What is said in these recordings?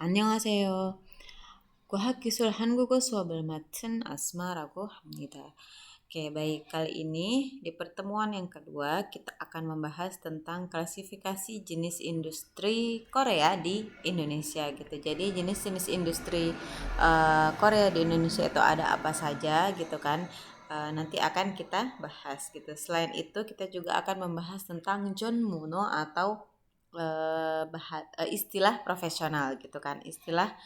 안녕하세요. 과학기술 한국어 수업을 맡은 Asmara고 합니다. Oke, baik. Kali ini di pertemuan yang kedua kita akan membahas tentang klasifikasi jenis industri Korea di Indonesia gitu. Jadi jenis-jenis industri Korea di Indonesia itu ada apa saja gitu kan. Nanti akan kita bahas gitu. Selain itu kita juga akan membahas tentang Jonmuno atau istilah profesional gitu kan, istilah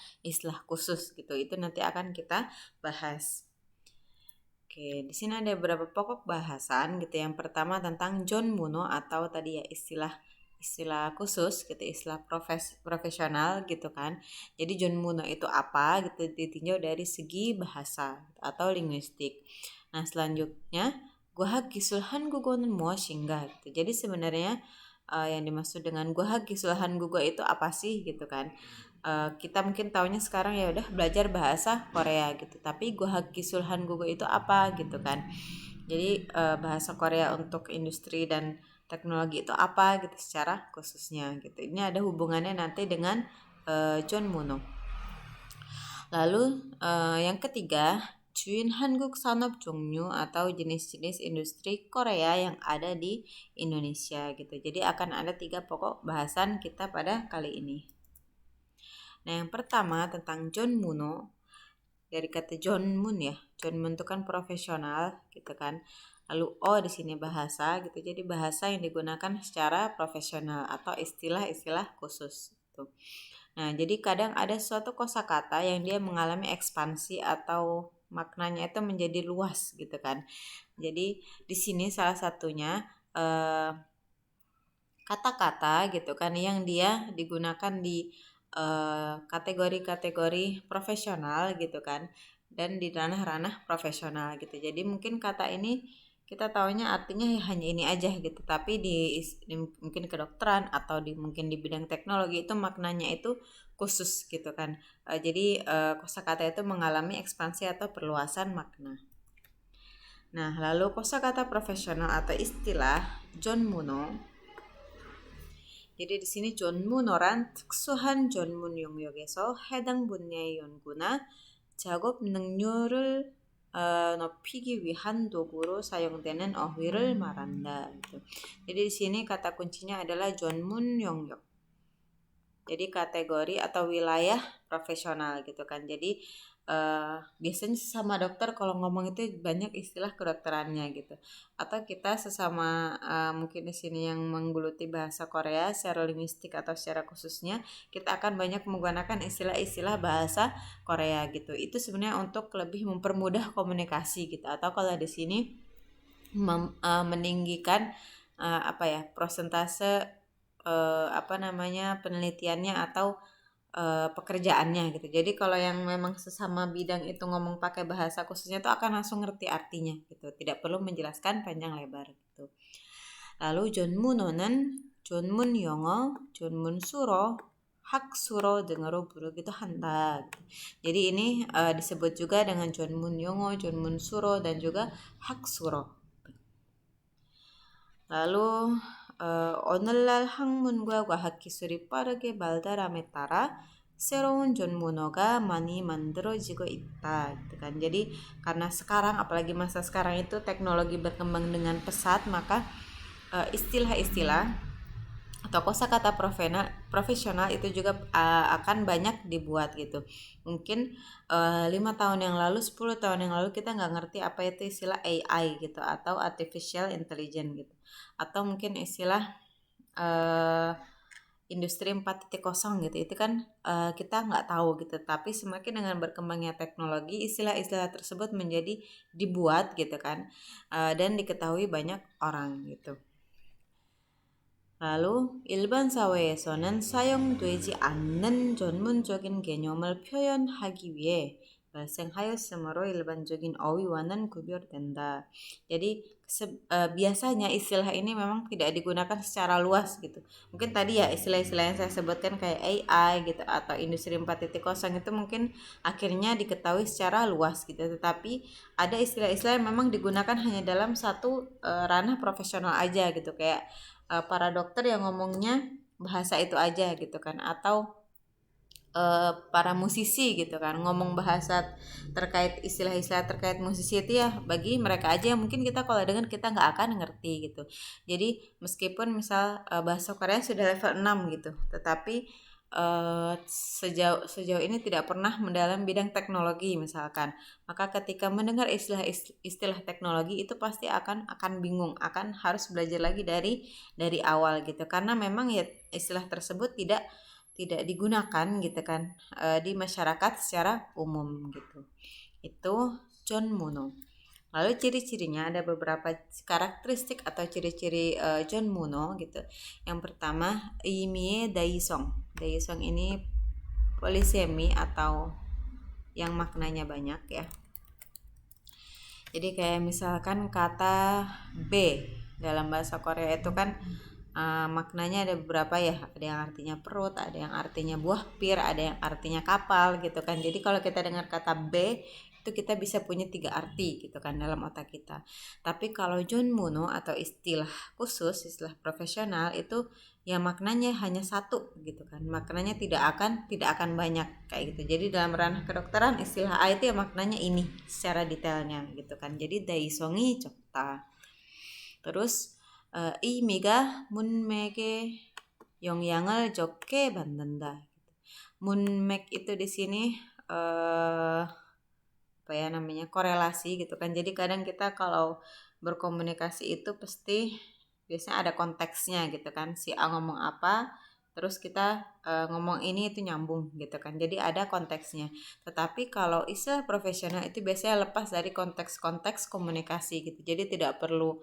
khusus gitu, itu nanti akan kita bahas. Oke, di sini ada beberapa pokok bahasan gitu. Yang pertama tentang Jonmuno atau tadi ya istilah khusus gitu, istilah profesional gitu kan. Jadi Jonmuno itu apa gitu, ditinjau dari segi bahasa atau linguistik. Nah selanjutnya Gwahak Gisul Hangugo는 mu엇인가 gitu. Jadi sebenarnya yang dimaksud dengan Gwahak Gisul Hangugo itu apa sih gitu kan. Kita mungkin taunya sekarang ya udah belajar bahasa Korea gitu, tapi Gwahak Gisul Hangugo itu apa gitu kan. Jadi bahasa Korea untuk industri dan teknologi itu apa gitu secara khususnya gitu. Ini ada hubungannya nanti dengan Jonmuno. Lalu yang ketiga, 주인 한국 산업 종류 atau jenis-jenis industri Korea yang ada di Indonesia gitu. Jadi akan ada 3 pokok bahasan kita pada kali ini. Nah, yang pertama tentang Jonmuno, dari kata Jonmun ya. Jonmun itu kan profesional gitu kan. Lalu O di sini bahasa gitu. Jadi bahasa yang digunakan secara profesional atau istilah-istilah khusus gitu. Nah, jadi kadang ada suatu kosakata yang dia mengalami ekspansi atau maknanya itu menjadi luas gitu kan. Jadi di sini salah satunya kata-kata gitu kan yang dia digunakan di kategori-kategori profesional gitu kan, dan di ranah-ranah profesional gitu. Jadi mungkin kata ini kita taunya artinya hanya ini aja gitu, tapi di mungkin kedokteran atau mungkin di bidang teknologi itu maknanya itu khusus gitu kan. Jadi kosakata itu mengalami ekspansi atau perluasan makna. Nah, lalu kosakata profesional atau istilah Jonmuno. jadi di sini 전문어란 특수한 전문 영역에서 해당 분야의 연구나 작업 능률을 높이기 위한 도구로 사용되는 어휘를 말한다. Jadi di sini kata kuncinya adalah 전문 영역. Jadi kategori atau wilayah profesional gitu kan. Jadi biasanya sesama dokter kalau ngomong itu banyak istilah kedokterannya gitu. Atau kita sesama mungkin di sini yang menggeluti bahasa Korea secara linguistik atau secara khususnya, kita akan banyak menggunakan istilah-istilah bahasa Korea gitu. Itu sebenarnya untuk lebih mempermudah komunikasi gitu. Atau kalau di sini meninggikan prosentase penelitiannya atau pekerjaannya gitu. Jadi kalau yang memang sesama bidang itu ngomong pakai bahasa khususnya itu akan langsung ngerti artinya gitu. Tidak perlu menjelaskan panjang lebar gitu. Lalu 전문어는 전문 영어, 전문 수로, 학수로 등으로 부르기도 한다. Jadi ini disebut juga dengan 전문 영어, 전문 수로 dan juga 학수로. Lalu 오늘날 학문과 과학기술이 빠르게 발달함에 따라 새로운 전문어가 많이 만들어지고 있다 gitu kan. Jadi karena sekarang apalagi masa sekarang itu teknologi berkembang dengan pesat, maka istilah-istilah atau kosakata profesional itu juga akan banyak dibuat gitu. Mungkin 5 tahun yang lalu, 10 tahun yang lalu kita nggak ngerti apa itu istilah AI gitu atau artificial intelligence gitu. Atau mungkin istilah industri 4.0 gitu, itu kan kita nggak tahu gitu. Tapi semakin dengan berkembangnya teknologi, istilah-istilah tersebut menjadi dibuat gitu kan, dan diketahui banyak orang gitu. 라로 일반 사회에서는 사용되지 않는 전문적인 개념을 표현하기 위해 발생하였으므로 일반적인 어휘와는 구별된다. Jadi biasanya istilah ini memang tidak digunakan secara luas gitu. Mungkin tadi ya istilah-istilah yang saya sebutkan kayak AI gitu atau industri 4.0 itu mungkin akhirnya diketahui secara luas gitu. Tetapi ada istilah-istilah yang memang digunakan hanya dalam satu ranah profesional aja gitu, kayak para dokter yang ngomongnya bahasa itu aja gitu kan, atau para musisi gitu kan, ngomong bahasa terkait istilah-istilah terkait musisi itu ya bagi mereka aja yang mungkin kita kalau dengar kita nggak akan ngerti gitu. Jadi meskipun misal bahasa Korea sudah level 6 gitu, tetapi sejauh sejauh ini tidak pernah mendalam bidang teknologi misalkan, maka ketika mendengar istilah teknologi itu pasti akan bingung, akan harus belajar lagi dari awal gitu, karena memang ya istilah tersebut tidak digunakan gitu kan di masyarakat secara umum gitu. Itu John Muno. Lalu ciri-cirinya ada beberapa karakteristik atau ciri-ciri John Muno gitu. Yang pertama, Imie Daisong. Daisong ini polisemi atau yang maknanya banyak ya. Jadi kayak misalkan kata B dalam bahasa Korea itu kan maknanya ada beberapa ya, ada yang artinya perut, ada yang artinya buah pir, ada yang artinya kapal gitu kan. Jadi kalau kita dengar kata B itu kita bisa punya 3 arti gitu kan dalam otak kita. Tapi kalau Junmuno atau istilah khusus, istilah profesional itu ya maknanya hanya satu gitu kan. Maknanya tidak akan banyak kayak gitu. Jadi dalam ranah kedokteran istilah A itu ya maknanya ini secara detailnya gitu kan. Jadi daisongi cokta. Terus 의미가 문맥에 영향을 좋게 받는다. 문맥 itu di sini apa ya namanya, korelasi gitu kan. Jadi kadang kita kalau berkomunikasi itu pasti biasanya ada konteksnya gitu kan. Si A ngomong apa, terus kita ngomong ini itu nyambung gitu kan. Jadi ada konteksnya. Tetapi kalau istilah profesional itu biasanya lepas dari konteks-konteks komunikasi gitu. Jadi tidak perlu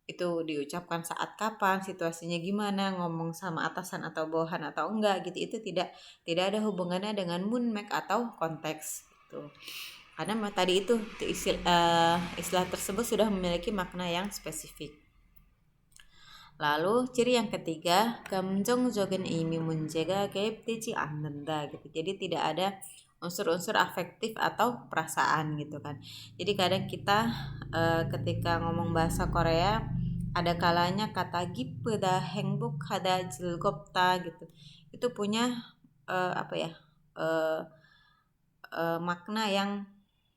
itu diucapkan saat kapan, situasinya gimana, ngomong sama atasan atau bawahan atau enggak gitu, itu tidak ada hubungannya dengan moonmek atau konteks gitu. Karena tadi itu istilah tersebut sudah memiliki makna yang spesifik. Lalu ciri yang ketiga, 감정적인 의미 문제가 개입되지 않는다 gitu. Jadi tidak ada unsur-unsur afektif atau perasaan gitu kan. Jadi kadang kita ketika ngomong bahasa Korea ada kalanya kata gi쁘다, 행복하다, 즐겁다 gitu. Itu punya apa ya? Makna yang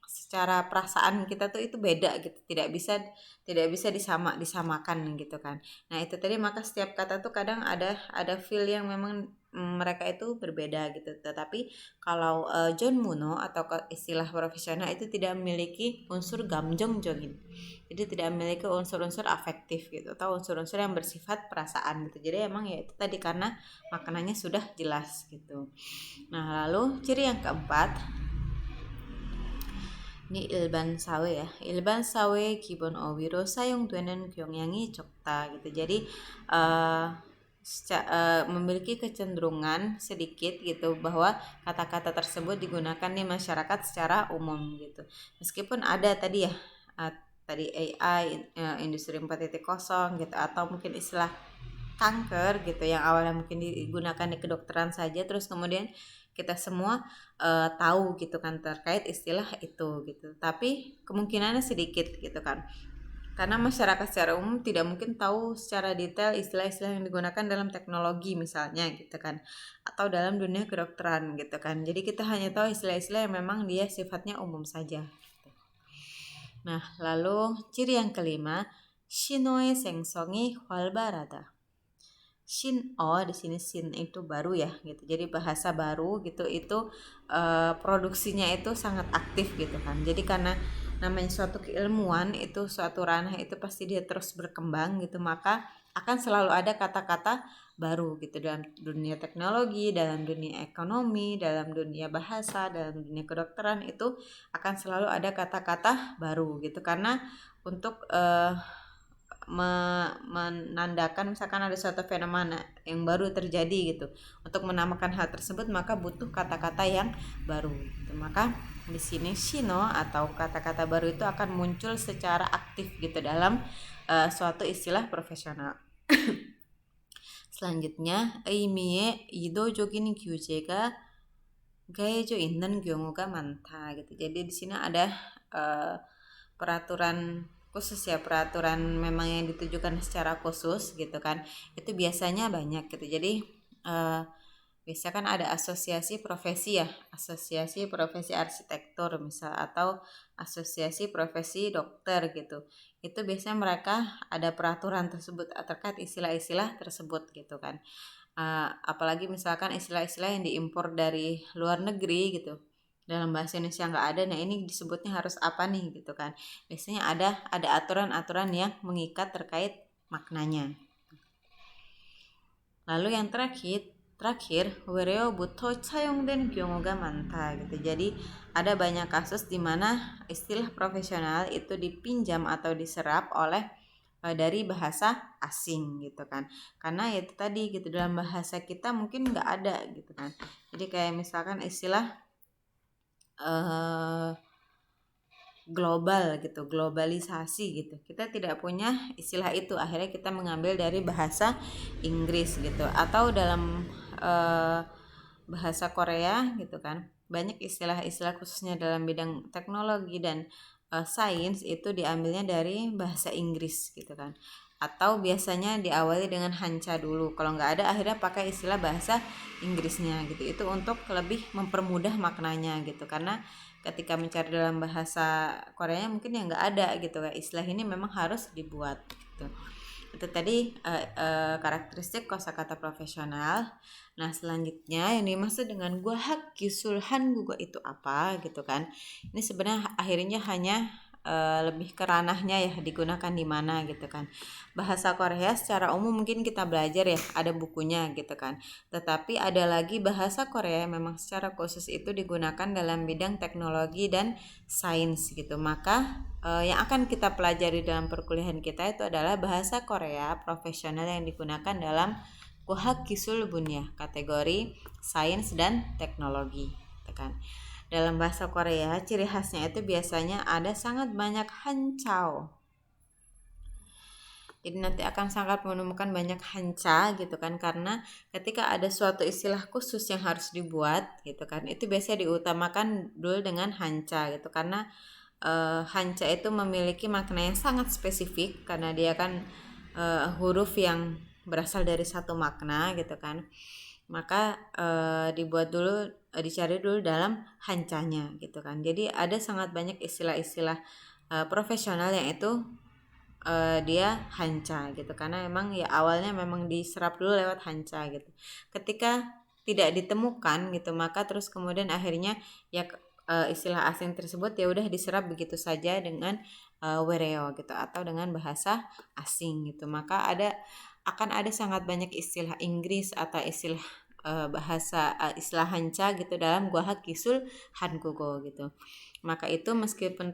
secara perasaan kita tuh itu beda gitu, tidak bisa disamakan gitu kan. Nah itu tadi, maka setiap kata tuh kadang ada feel yang memang mereka itu berbeda gitu. Tetapi kalau John Muno atau istilah profesional itu tidak memiliki unsur gamjong jongin, jadi tidak memiliki unsur-unsur afektif gitu atau unsur-unsur yang bersifat perasaan gitu. Jadi emang ya itu tadi karena maknanya sudah jelas gitu. Nah lalu ciri yang keempat, ini 일반 사회 ya. 일반 사회 기본 어휘로 사용되는 경향이 적다 gitu. Jadi memiliki kecenderungan sedikit gitu bahwa kata-kata tersebut digunakan di masyarakat secara umum gitu. Meskipun ada tadi ya tadi AI, industri 4.0 gitu, atau mungkin istilah kanker gitu yang awalnya mungkin digunakan di kedokteran saja, terus kemudian kita semua tahu gitu kan terkait istilah itu gitu. Tapi kemungkinannya sedikit gitu kan. Karena masyarakat secara umum tidak mungkin tahu secara detail istilah-istilah yang digunakan dalam teknologi misalnya gitu kan, atau dalam dunia kedokteran gitu kan. Jadi kita hanya tahu istilah-istilah yang memang dia sifatnya umum saja. Nah, lalu ciri yang kelima, 신호의 생성이 활발하다. Di sini sin itu baru ya gitu. Jadi bahasa baru gitu itu produksinya itu sangat aktif gitu kan. Jadi karena namanya suatu keilmuan itu, suatu ranah itu pasti dia terus berkembang gitu, maka akan selalu ada kata-kata baru gitu dalam dunia teknologi, dalam dunia ekonomi, dalam dunia bahasa, dalam dunia kedokteran itu akan selalu ada kata-kata baru gitu, karena untuk menandakan misalkan ada suatu fenomena yang baru terjadi gitu. Untuk menamakan hal tersebut maka butuh kata-kata yang baru gitu. Maka di sini shino atau kata-kata baru itu akan muncul secara aktif gitu dalam suatu istilah profesional. Selanjutnya, 의미의 이도적인 규제가 가해져 있는 경우가 많다 gitu. Jadi di sini ada peraturan khusus ya, peraturan memang yang ditujukan secara khusus gitu kan, itu biasanya banyak gitu. Jadi Biasa kan ada asosiasi profesi ya, asosiasi profesi arsitektur misal, atau asosiasi profesi dokter gitu. Itu biasanya mereka ada peraturan tersebut terkait istilah-istilah tersebut gitu kan. Apalagi misalkan istilah-istilah yang diimpor dari luar negeri gitu, dalam bahasa Indonesia nggak ada, nah ini disebutnya harus apa nih gitu kan. Biasanya ada aturan-aturan yang mengikat terkait maknanya. Lalu yang terakhir 외래어부터 차용된 경우가 많다 gitu. Jadi ada banyak kasus di mana istilah profesional itu dipinjam atau diserap oleh dari bahasa asing gitu kan. Karena ya itu tadi gitu, dalam bahasa kita mungkin nggak ada gitu kan. Jadi kayak misalkan istilah eh, global gitu, globalisasi gitu. Kita tidak punya istilah itu, akhirnya kita mengambil dari bahasa Inggris gitu, atau dalam bahasa Korea gitu kan. Banyak istilah-istilah khususnya dalam bidang teknologi dan sains itu diambilnya dari bahasa Inggris gitu kan. Atau biasanya diawali dengan hanca dulu. Kalau nggak ada akhirnya pakai istilah bahasa Inggrisnya gitu. Itu untuk lebih mempermudah maknanya gitu. Karena ketika mencari dalam bahasa Koreanya mungkin yang nggak ada gitu kan, istilah ini memang harus dibuat gitu. Itu tadi karakteristik kosakata profesional. Nah selanjutnya yang dimaksud dengan gwahak gisul hangugo itu apa gitu kan. Ini sebenarnya akhirnya hanya lebih ke ranahnya ya, digunakan di mana gitu kan. Bahasa Korea secara umum mungkin kita belajar ya, ada bukunya gitu kan. Tetapi ada lagi bahasa Korea yang memang secara khusus itu digunakan dalam bidang teknologi dan sains gitu. Maka yang akan kita pelajari dalam perkuliahan kita itu adalah bahasa Korea profesional yang digunakan dalam Kuhak Kisul Bunya, kategori sains dan teknologi gitu kan. Dalam bahasa Korea, ciri khasnya itu biasanya ada sangat banyak hancao. Jadi nanti akan sangat menemukan banyak hanca gitu kan, karena ketika ada suatu istilah khusus yang harus dibuat gitu kan, itu biasanya diutamakan dulu dengan hanca gitu, karena hanca itu memiliki makna yang sangat spesifik karena dia kan huruf yang berasal dari satu makna gitu kan. Maka dicari dulu dalam hancanya gitu kan. Jadi ada sangat banyak istilah-istilah profesional yang itu dia hanca gitu, karena memang ya awalnya memang diserap dulu lewat hanca gitu. Ketika tidak ditemukan gitu, maka terus kemudian akhirnya ya istilah asing tersebut ya udah diserap begitu saja dengan wereo gitu, atau dengan bahasa asing gitu. Maka akan ada sangat banyak istilah Inggris atau istilah istilah hanca gitu dalam Gwaha Kisul Hangugo gitu. Maka itu meskipun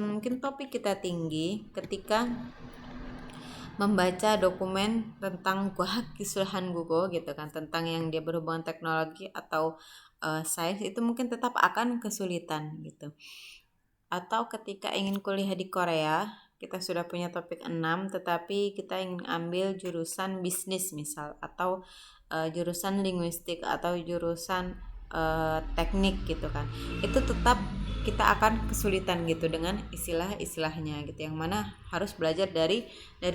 mungkin topik kita tinggi, ketika membaca dokumen tentang Gwaha Kisul Hangugo gitu kan, tentang yang dia berhubungan teknologi atau sains, itu mungkin tetap akan kesulitan gitu. Atau ketika ingin kuliah di Korea, kita sudah punya topik 6 tetapi kita ingin ambil jurusan bisnis misal, atau jurusan linguistik atau jurusan teknik gitu kan. Itu tetap kita akan kesulitan gitu dengan istilah-istilahnya gitu, yang mana harus belajar dari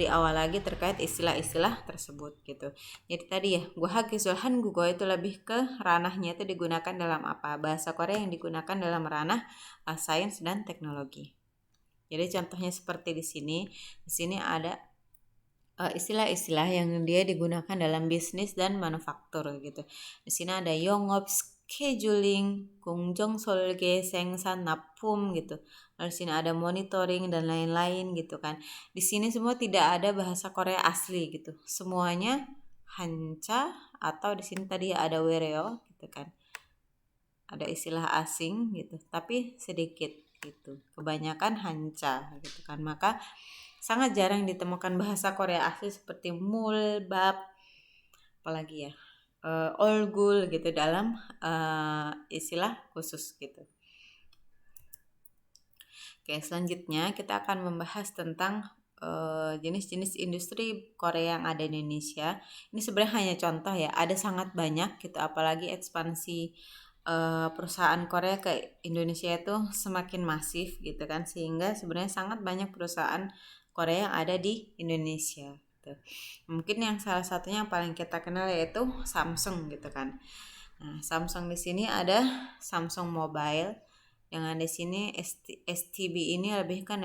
awal lagi terkait istilah-istilah tersebut gitu. Jadi tadi ya, Gwahagisul Hangugo itu lebih ke ranahnya itu digunakan dalam apa? Bahasa Korea yang digunakan dalam ranah sains dan teknologi. Jadi contohnya seperti di sini. Di sini ada istilah-istilah yang dia digunakan dalam bisnis dan manufaktur gitu. Di sini ada 영업 scheduling, 공정 설계, 생산, 납품 gitu. Lalu di sini ada monitoring dan lain-lain gitu kan. Di sini semua tidak ada bahasa Korea asli gitu. Semuanya hanca, atau di sini tadi ada wereo gitu kan. Ada istilah asing gitu, tapi sedikit gitu. Kebanyakan hanca gitu kan. Maka sangat jarang ditemukan bahasa Korea asli seperti mulbab, apalagi ya, olgul gitu dalam istilah khusus gitu. Oke, selanjutnya kita akan membahas tentang jenis-jenis industri Korea yang ada di Indonesia. Ini sebenarnya hanya contoh ya, ada sangat banyak gitu, apalagi ekspansi perusahaan Korea ke Indonesia itu semakin masif gitu kan, sehingga sebenarnya sangat banyak perusahaan Korea yang ada di Indonesia. gitu. Mungkin yang salah satunya yang paling kita kenal yaitu Samsung gitu kan. Nah, Samsung di sini ada Samsung Mobile. Yang di sini STB ini lebih ke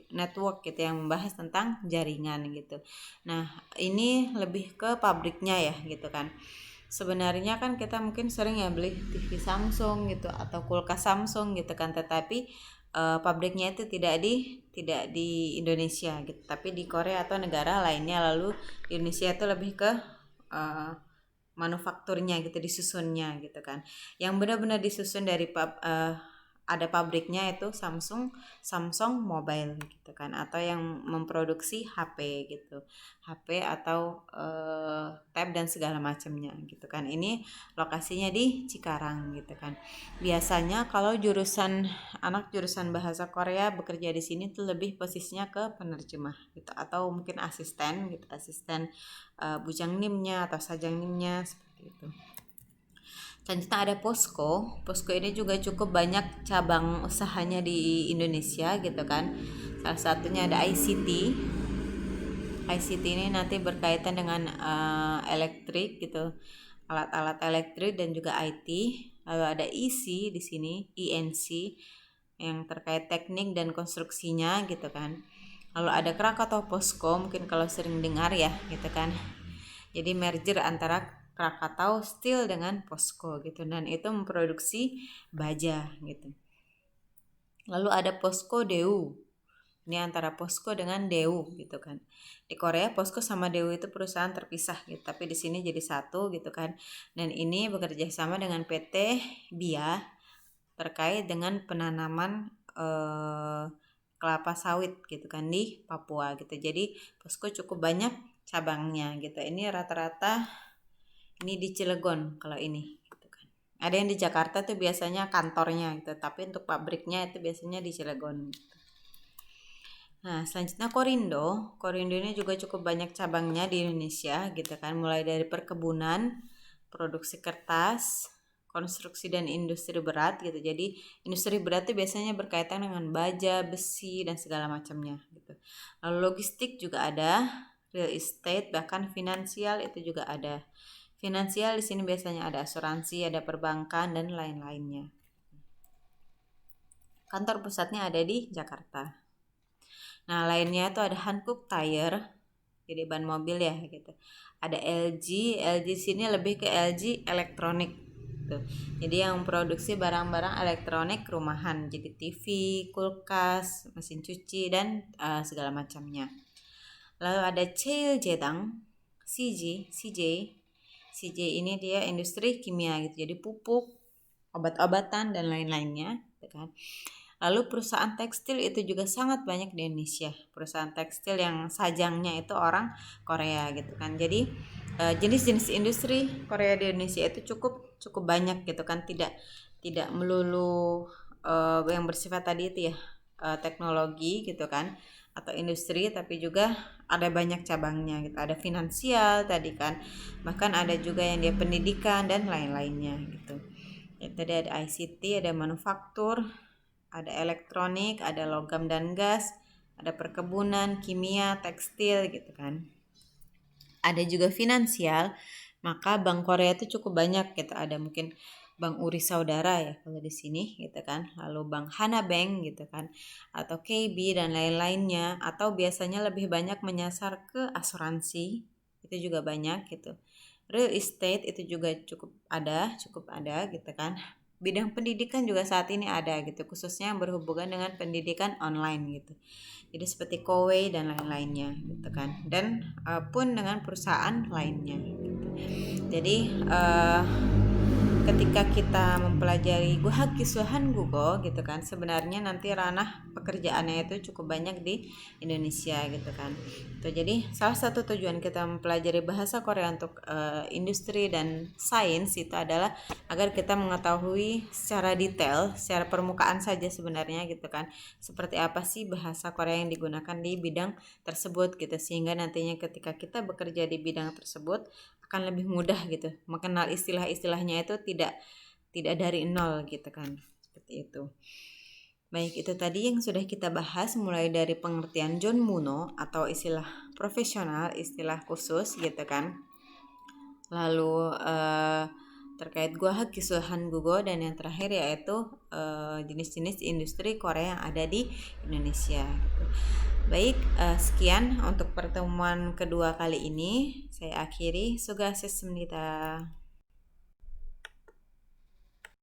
network gitu yang membahas tentang jaringan gitu. Nah, ini lebih ke pabriknya ya gitu kan. Sebenarnya kan kita mungkin sering ya beli TV Samsung gitu atau kulkas Samsung gitu kan, tetapi pabriknya itu tidak di Indonesia gitu, tapi di Korea atau negara lainnya. Lalu di Indonesia itu lebih ke uh, manufakturnya gitu, disusunnya gitu kan. Yang benar-benar disusun dari ada pabriknya itu Samsung Mobile gitu kan, atau yang memproduksi HP gitu, HP atau tab dan segala macamnya gitu kan. Ini lokasinya di Cikarang gitu kan. Biasanya kalau anak jurusan bahasa Korea bekerja di sini tuh lebih posisinya ke penerjemah gitu, atau mungkin asisten gitu, asisten bujang nimnya atau sajang nimnya seperti itu. Selanjutnya ada Posko. Posko ini juga cukup banyak cabang usahanya di Indonesia gitu kan. Salah satunya ada ICT. ICT ini nanti berkaitan dengan elektrik gitu, alat-alat elektrik dan juga IT. Lalu ada IC di sini, INC yang terkait teknik dan konstruksinya gitu kan. Lalu ada Krakatau Posko, mungkin kalau sering dengar ya gitu kan. Jadi merger antara Krakatau Steel dengan Posko gitu, dan itu memproduksi baja gitu. Lalu ada Posko Deu. Ini antara Posko dengan Deu gitu kan. Di Korea Posko sama Deu itu perusahaan terpisah gitu, tapi di sini jadi satu gitu kan. Dan ini bekerja sama dengan PT BIA terkait dengan penanaman kelapa sawit gitu kan di Papua gitu. Jadi Posko cukup banyak cabangnya gitu. Ini rata-rata ini di Cilegon kalau ini gitu kan. Ada yang di Jakarta tuh biasanya kantornya gitu, tapi untuk pabriknya itu biasanya di Cilegon gitu. Nah, selanjutnya Korindo. Korindo ini juga cukup banyak cabangnya di Indonesia gitu kan, mulai dari perkebunan, produksi kertas, konstruksi dan industri berat gitu. Jadi industri berat itu biasanya berkaitan dengan baja, besi dan segala macamnya gitu. Lalu logistik juga ada, real estate, bahkan finansial itu juga ada. Finansial di sini biasanya ada asuransi, ada perbankan dan lain-lainnya. Kantor pusatnya ada di Jakarta. Nah, lainnya itu ada Hankook Tire, jadi ban mobil ya gitu. Ada LG, LG sini lebih ke LG elektronik gitu. Jadi yang produksi barang-barang elektronik rumahan, jadi TV, kulkas, mesin cuci dan segala macamnya. Lalu ada Cheiljedang, CJ ini dia industri kimia gitu, jadi pupuk, obat-obatan dan lain-lainnya gitu kan. Lalu perusahaan tekstil itu juga sangat banyak di Indonesia. Perusahaan tekstil yang sajangnya itu orang Korea gitu kan. Jadi jenis-jenis industri Korea di Indonesia itu cukup banyak gitu kan. Tidak melulu yang bersifat tadi itu ya teknologi gitu kan atau industri, tapi juga ada banyak cabangnya gitu. Ada finansial tadi kan. Bahkan ada juga yang dia pendidikan dan lain-lainnya gitu. Ya, tadi ada ICT, ada manufaktur, ada elektronik, ada logam dan gas, ada perkebunan, kimia, tekstil gitu kan. Ada juga finansial, maka Bank Korea itu cukup banyak gitu. Ada mungkin Bank Uri Saudara ya kalau di sini gitu kan. Lalu Bank Hana Bank gitu kan, atau KB dan lain-lainnya, atau biasanya lebih banyak menyasar ke asuransi. Itu juga banyak gitu. Real estate itu juga cukup ada gitu kan. Bidang pendidikan juga saat ini ada gitu, khususnya yang berhubungan dengan pendidikan online gitu. Jadi seperti Kowei dan lain-lainnya gitu kan. Dan pun dengan perusahaan lainnya gitu. Jadi ketika kita mempelajari Guhak Kiswahan Gugo gitu kan, sebenarnya nanti ranah pekerjaannya itu cukup banyak di Indonesia gitu kan. Tuh, jadi salah satu tujuan kita mempelajari bahasa Korea untuk industri dan sains itu adalah agar kita mengetahui secara detail, secara permukaan saja sebenarnya gitu kan, seperti apa sih bahasa Korea yang digunakan di bidang tersebut gitu, sehingga nantinya ketika kita bekerja di bidang tersebut akan lebih mudah gitu mengenal istilah-istilahnya, itu tidak dari nol gitu kan, seperti itu. Baik, itu tadi yang sudah kita bahas mulai dari pengertian Jonmuno atau istilah profesional, istilah khusus gitu kan. Lalu terkait Gua Kisuhan Gugo, dan yang terakhir yaitu jenis-jenis industri Korea yang ada di Indonesia gitu. Baik, sekian untuk pertemuan kedua kali ini. Saya akhiri. Suga sesemnita.